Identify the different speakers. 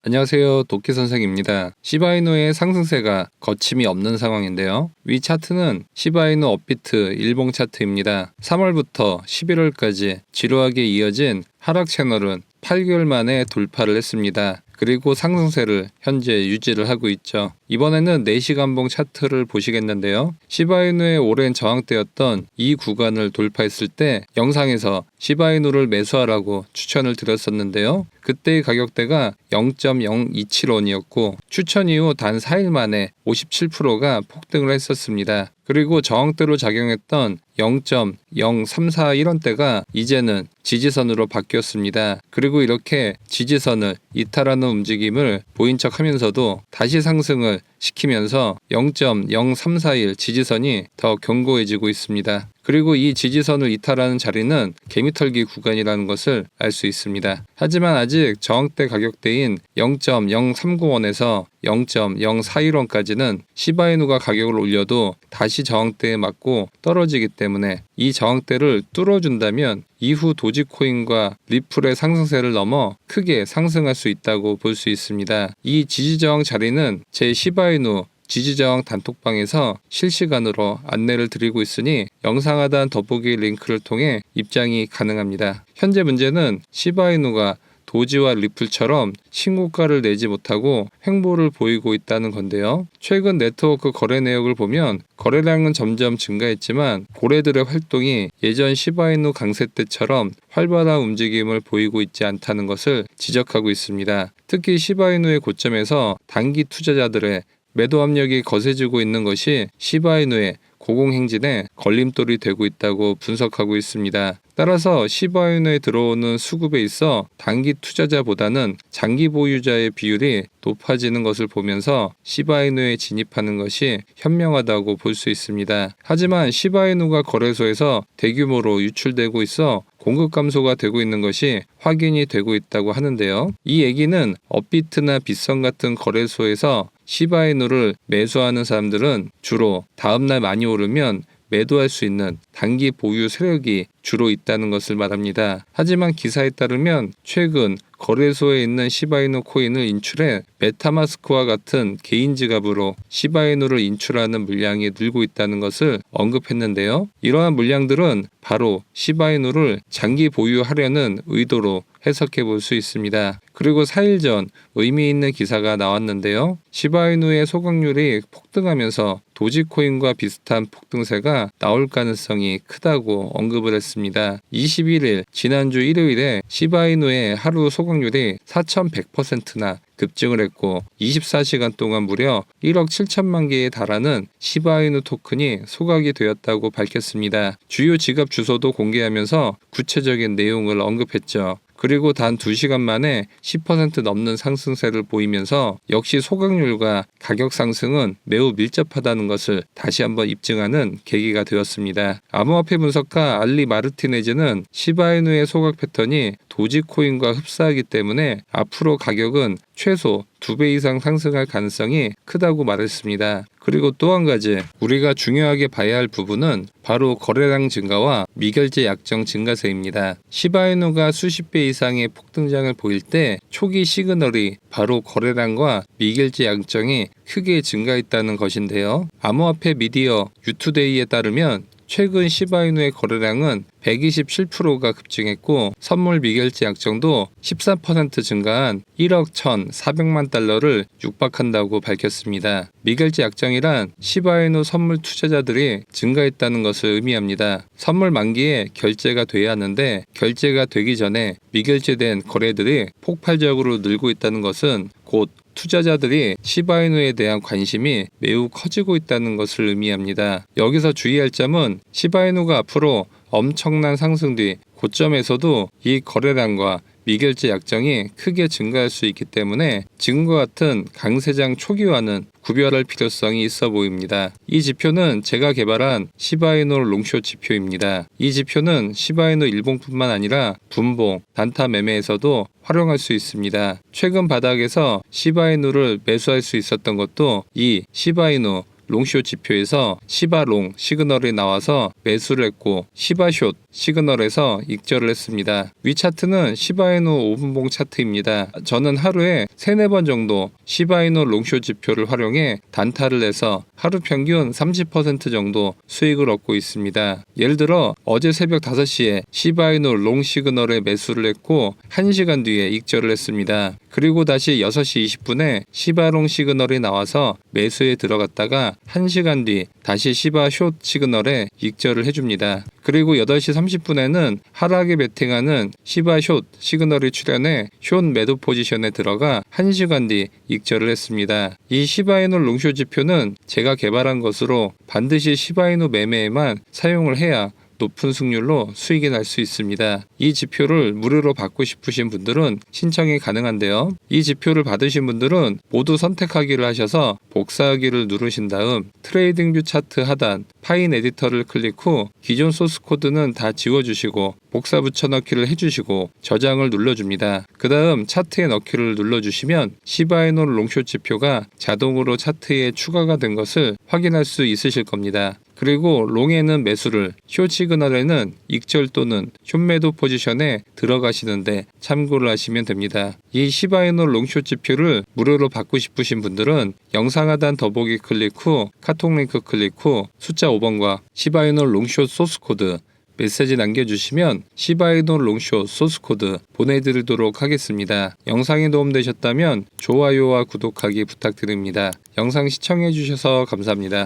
Speaker 1: 안녕하세요. 도끼 선생입니다. 시바이누의 상승세가 거침이 없는 상황인데요. 위 차트는 시바이누 업비트 일봉 차트입니다. 3월부터 11월까지 지루하게 이어진 하락 채널은 8개월 만에 돌파를 했습니다. 그리고 상승세를 현재 유지를 하고 있죠. 이번에는 4시간봉 차트를 보시겠는데요. 시바이누의 오랜 저항대였던 이 구간을 돌파했을 때 영상에서 시바이누를 매수하라고 추천을 드렸었는데요. 그때의 가격대가 0.0275원이었고 추천 이후 단 4일 만에 57%가 폭등을 했었습니다. 그리고 저항대로 작용했던 0.0341원대가 이제는 지지선으로 바뀌었습니다. 그리고 이렇게 지지선을 이탈하는 움직임을 보인 척 하면서도 다시 상승을 시키면서 0.0341 지지선이 더 견고해지고 있습니다. 그리고 이 지지선을 이탈하는 자리는 개미털기 구간이라는 것을 알 수 있습니다. 하지만 아직 저항대 가격대인 0.039원에서 0.041원까지는 시바이누가 가격을 올려도 다시 저항대에 맞고 떨어지기 때문에 이 저항대를 뚫어준다면 이후 도지코인과 리플의 상승세를 넘어 크게 상승할 수 있다고 볼 수 있습니다. 이 지지저항 자리는 제 시바이누 지지저항 단톡방에서 실시간으로 안내를 드리고 있으니 영상 하단 덧보기 링크를 통해 입장이 가능합니다. 현재 문제는 시바이누가 도지와 리플처럼 신고가를 내지 못하고 횡보를 보이고 있다는 건데요. 최근 네트워크 거래 내역을 보면 거래량은 점점 증가했지만 고래들의 활동이 예전 시바이누 강세 때처럼 활발한 움직임을 보이고 있지 않다는 것을 지적하고 있습니다. 특히 시바이누의 고점에서 단기 투자자들의 매도 압력이 거세지고 있는 것이 시바이누의 고공행진에 걸림돌이 되고 있다고 분석하고 있습니다. 따라서 시바이누에 들어오는 수급에 있어 단기 투자자보다는 장기 보유자의 비율이 높아지는 것을 보면서 시바이누에 진입하는 것이 현명하다고 볼 수 있습니다. 하지만 시바이누가 거래소에서 대규모로 유출되고 있어 공급 감소가 되고 있는 것이 확인이 되고 있다고 하는데요. 이 얘기는 업비트나 빗썸 같은 거래소에서 시바이누를 매수하는 사람들은 주로 다음날 많이 오르면 매도할 수 있는 단기 보유 세력이 주로 있다는 것을 말합니다. 하지만 기사에 따르면 최근 거래소에 있는 시바이누 코인을 인출해 메타마스크와 같은 개인 지갑으로 시바이누를 인출하는 물량이 늘고 있다는 것을 언급했는데요. 이러한 물량들은 바로 시바이누를 장기 보유하려는 의도로 해석해 볼 수 있습니다. 그리고 4일 전 의미 있는 기사가 나왔는데요. 시바이누의 소각률이 폭등하면서 도지코인과 비슷한 폭등세가 나올 가능성이 크다고 언급을 했습니다. 21일 지난주 일요일에 시바이누의 하루 소각률이 4100%나 급증을 했고 24시간 동안 무려 1억 7천만 개에 달하는 시바이누 토큰이 소각이 되었다고 밝혔습니다. 주요 지갑 주소도 공개하면서 구체적인 내용을 언급했죠. 그리고 단 2시간 만에 10% 넘는 상승세를 보이면서 역시 소각률과 가격 상승은 매우 밀접하다는 것을 다시 한번 입증하는 계기가 되었습니다. 암호화폐 분석가 알리 마르티네즈는 시바이누의 소각 패턴이 도지코인과 흡사하기 때문에 앞으로 가격은 최소 2배 이상 상승할 가능성이 크다고 말했습니다. 그리고 또 한 가지 우리가 중요하게 봐야 할 부분은 바로 거래량 증가와 미결제 약정 증가세입니다. 시바이누가 수십 배 이상의 폭등장을 보일 때 초기 시그널이 바로 거래량과 미결제 약정이 크게 증가했다는 것인데요. 암호화폐 미디어 유투데이에 따르면 최근 시바이누의 거래량은 127%가 급증했고 선물 미결제 약정도 13% 증가한 1억 1,400만 달러를 육박한다고 밝혔습니다. 미결제 약정이란 시바이누 선물 투자자들이 증가했다는 것을 의미합니다. 선물 만기에 결제가 돼야 하는데 결제가 되기 전에 미결제된 거래들이 폭발적으로 늘고 있다는 것은 곧 투자자들이 시바이누에 대한 관심이 매우 커지고 있다는 것을 의미합니다. 여기서 주의할 점은 시바이누가 앞으로 엄청난 상승 뒤 고점에서도 이 거래량과 미결제 약정이 크게 증가할 수 있기 때문에 지금과 같은 강세장 초기와는 구별할 필요성이 있어 보입니다. 이 지표는 제가 개발한 시바이누 롱숏 지표입니다. 이 지표는 시바이누 일봉뿐만 아니라 분봉, 단타 매매에서도 활용할 수 있습니다. 최근 바닥에서 시바이누를 매수할 수 있었던 것도 이 시바이누 롱숏 지표에서 시바롱 시그널이 나와서 매수를 했고 시바숏 시그널에서 익절을 했습니다. 위 차트는 시바이노 5분봉 차트입니다. 저는 하루에 3-4번 정도 시바이노 롱숏 지표를 활용해 단타를 내서 하루 평균 30% 정도 수익을 얻고 있습니다. 예를 들어 어제 새벽 5시에 시바이노 롱 시그널에 매수를 했고 1시간 뒤에 익절을 했습니다. 그리고 다시 6시 20분에 시바롱 시그널이 나와서 매수에 들어갔다가 1시간 뒤 다시 시바 숏 시그널에 익절을 해줍니다. 그리고 8시 30분에는 하락에 베팅하는 시바 숏 시그널이 출현해 숏 매도 포지션에 들어가 1시간 뒤 익절을 했습니다. 이 시바이노 롱숏 지표는 제가 개발한 것으로 반드시 시바이노 매매에만 사용을 해야 높은 승률로 수익이 날 수 있습니다. 이 지표를 무료로 받고 싶으신 분들은 신청이 가능한데요. 이 지표를 받으신 분들은 모두 선택하기를 하셔서 복사하기를 누르신 다음 트레이딩뷰 차트 하단 파인 에디터를 클릭 후 기존 소스 코드는 다 지워주시고 복사 붙여넣기를 해주시고 저장을 눌러줍니다. 그 다음 차트에 넣기를 눌러주시면 시바이노 롱숏 지표가 자동으로 차트에 추가가 된 것을 확인할 수 있으실 겁니다. 그리고 롱에는 매수를, 숏 시그널에는 익절 또는 숏 매도 포지션에 들어가시는데 참고를 하시면 됩니다. 이 시바이노 롱숏 지표를 무료로 받고 싶으신 분들은 영상 하단 더보기 클릭 후 카톡 링크 클릭 후 숫자 5번과 시바이노 롱숏 소스 코드 메시지 남겨주시면 시바이노 롱숏 소스 코드 보내드리도록 하겠습니다. 영상이 도움되셨다면 좋아요와 구독하기 부탁드립니다. 영상 시청해주셔서 감사합니다.